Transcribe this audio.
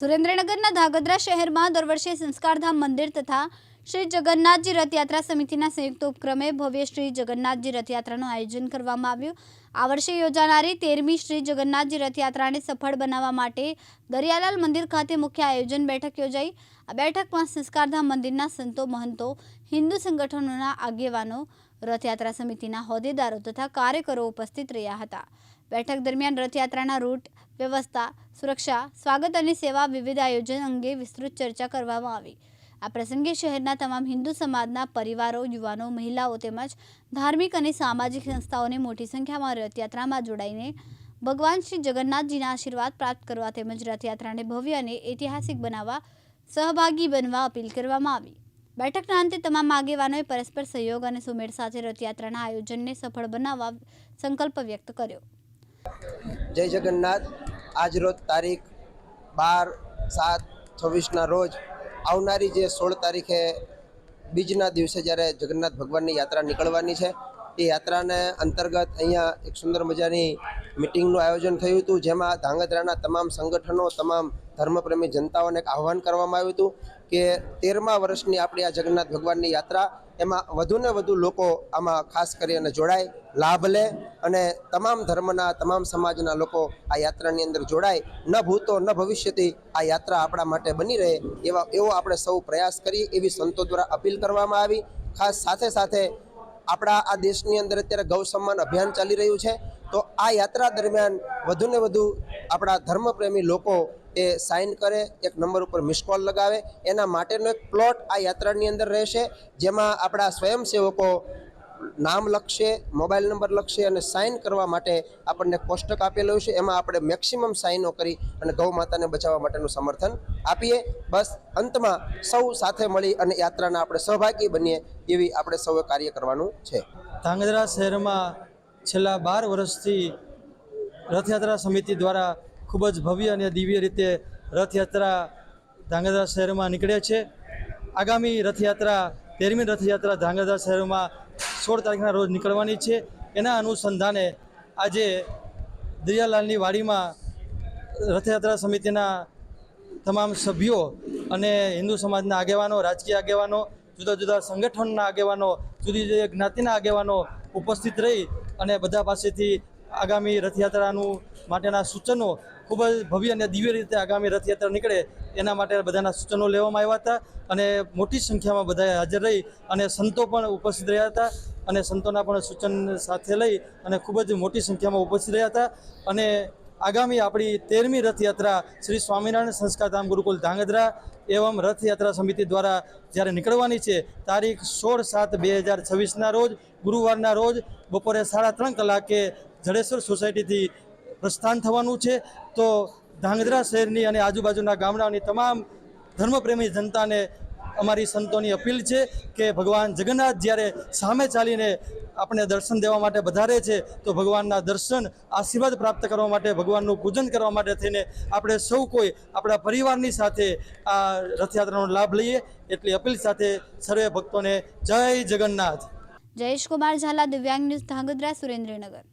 સુરેન્દ્રનગરના ધાંગધ્રા શહેરમાં દર વર્ષે સંસ્કારધામ મંદિર તથા શ્રી જગન્નાથજી રથયાત્રા સમિતિના સંયુક્ત ઉપક્રમે ભવ્ય શ્રી જગન્નાથજી રથયાત્રાનું આયોજન કરવામાં આવ્યું। આ વર્ષે યોજાનારી 13મી શ્રી જગન્નાથજી રથયાત્રાને સફળ બનાવવા માટે દરિયાલાલ મંદિર ખાતે મુખ્ય આયોજન બેઠક યોજાઈ। આ બેઠકમાં સંસ્કારધામ મંદિરના સંતો મહંતો, હિન્દુ સંગઠનોના આગેવાનો, રથયાત્રા સમિતિના હોદ્દેદારો તથા કાર્યકરો ઉપસ્થિત રહ્યા હતા। બેઠક દરમિયાન રથયાત્રાના રૂટ, વ્યવસ્થા, સુરક્ષા, સ્વાગત અને સેવા વિવિધ આયોજન અંગે વિસ્તૃત ચર્ચા કરવામાં આવી। આ પ્રસંગે શહેરના તમામ હિન્દુ સમાજના પરિવારો, યુવાનો, મહિલાઓ તેમજ ધાર્મિક અને સામાજિક સંસ્થાઓને મોટી સંખ્યામાં રથયાત્રામાં જોડાઈને ભગવાન શ્રી જગન્નાથજીના આશીર્વાદ પ્રાપ્ત કરવા તેમજ રથયાત્રાને ભવ્ય અને ઐતિહાસિક બનાવવા સહભાગી બનવા અપીલ કરવામાં આવી। બેઠકના અંતે તમામ આગેવાનોએ પરસ્પર સહયોગ અને સુમેળ સાથે રથયાત્રાના આયોજનને સફળ બનાવવા સંકલ્પ વ્યક્ત કર્યો। જય જગન્નાથ। આજ રોજ તારીખ 12/7/26 રોજ આવનારી જે 16 તારીખે બીજના દિવસે જ્યારે જગન્નાથ ભગવાનની યાત્રા નીકળવાની છે, એ યાત્રાને અંતર્ગત અહીંયા એક સુંદર મજાની મિટિંગનું આયોજન થયું હતું, જેમાં ધાંગધ્રાના તમામ સંગઠનો, તમામ ધર્મપ્રેમી જનતાઓને એક આહ્વાન કરવામાં આવ્યું હતું કે 13મા વર્ષની આપણી આ જગન્નાથ ભગવાનની યાત્રા, એમાં વધુને વધુ લોકો આમાં ખાસ કરીને જોડાય, લાભ લે અને તમામ ધર્મના, તમામ સમાજના લોકો આ યાત્રાની અંદર જોડાય। ન ભૂતો ન ભવિષ્યથી આ યાત્રા આપણા માટે બની રહે એવો આપણે સૌ પ્રયાસ કરીએ, એવી સંતો દ્વારા અપીલ કરવામાં આવી। ખાસ સાથે સાથે આપણા આ દેશની અંદર અત્યારે ગૌ સન્માન અભિયાન ચાલી રહ્યું છે, તો આ યાત્રા દરમિયાન વધુને વધુ આપણા ધર્મપ્રેમી લોકો એ સાઇન કરે, એક નંબર ઉપર મિસ કોલ લગાવે, એના માટેનો એક પ્લોટ આ યાત્રાની અંદર રહેશે, જેમાં આપણા સ્વયંસેવકો નામ લખશે, મોબાઈલ નંબર લખશે અને સાઇન કરવા માટે આપણને કોષ્ટક આપેલું છે। એમાં આપણે મેક્સિમમ સાઇનો કરી અને ગૌ માતાને બચાવવા માટેનું સમર્થન આપીએ। બસ અંતમાં સૌ સાથે મળી અને યાત્રાના આપણે સહભાગી બનીએ, એવી આપણે સૌએ કાર્ય કરવાનું છે। ધાંગધ્રા શહેરમાં છેલ્લા 12 વર્ષથી રથયાત્રા સમિતિ દ્વારા ખૂબ જ ભવ્ય અને દિવ્ય રીતે રથયાત્રા ધાંગધ્રા શહેરમાં નીકળે છે। આગામી રથયાત્રા 13મી રથયાત્રા ધાંગધ્રા શહેરમાં 16 તારીખના રોજ નીકળવાની છે। એના અનુસંધાને આજે દરિયાલાલની વાડીમાં રથયાત્રા સમિતિના તમામ સભ્યો અને હિન્દુ સમાજના આગેવાનો, રાજકીય આગેવાનો, જુદા જુદા સંગઠનના આગેવાનો, જુદી જુદી જ્ઞાતિના આગેવાનો ઉપસ્થિત રહી અને બધા પાસેથી આગામી રથયાત્રાનું માટેના સૂચનો, ખૂબ જ ભવ્ય અને દિવ્ય રીતે આગામી રથયાત્રા નીકળે એના માટે બધાના સૂચનો લેવામાં આવ્યા હતા અને મોટી સંખ્યામાં બધાએ હાજર રહી અને સંતો પણ ઉપસ્થિત રહ્યા હતા અને સંતોના પણ સૂચન સાથે લઈ અને ખૂબ જ મોટી સંખ્યામાં ઉપસ્થિત રહ્યા હતા। અને આગામી આપણી 13મી રથયાત્રા શ્રી સ્વામિનારાયણ સંસ્કારધામ ગુરુકુલ ધાંગધ્રા એવં રથયાત્રા સમિતિ દ્વારા જ્યારે નીકળવાની છે, તારીખ 16/7/2026ના રોજ ગુરુવારના રોજ બપોરે 3:30 કલાકે જડેશ્વર સોસાયટીથી પ્રસ્થાન થવાનું છે। તો ધાંગધ્રા શહેરની અને આજુબાજુના ગામડાઓની તમામ ધર્મપ્રેમી જનતાને અમારી સંતોની અપીલ છે કે ભગવાન જગન્નાથ જ્યારે સામે ચાલીને આપણે દર્શન દેવા માટે વધારે છે, તો ભગવાનના દર્શન, આશીર્વાદ પ્રાપ્ત કરવા માટે, ભગવાનનું પૂજન કરવા માટે થઈને આપણે સૌ કોઈ આપણા પરિવારની સાથે આ રથયાત્રાનો લાભ લઈએ, એટલી અપીલ સાથે સર્વે ભક્તોને જય જગન્નાથ। જયેશ કુમાર ઝાલા, દિવ્યાંગ ન્યૂઝ, ધાંગધ્રા, સુરેન્દ્રનગર।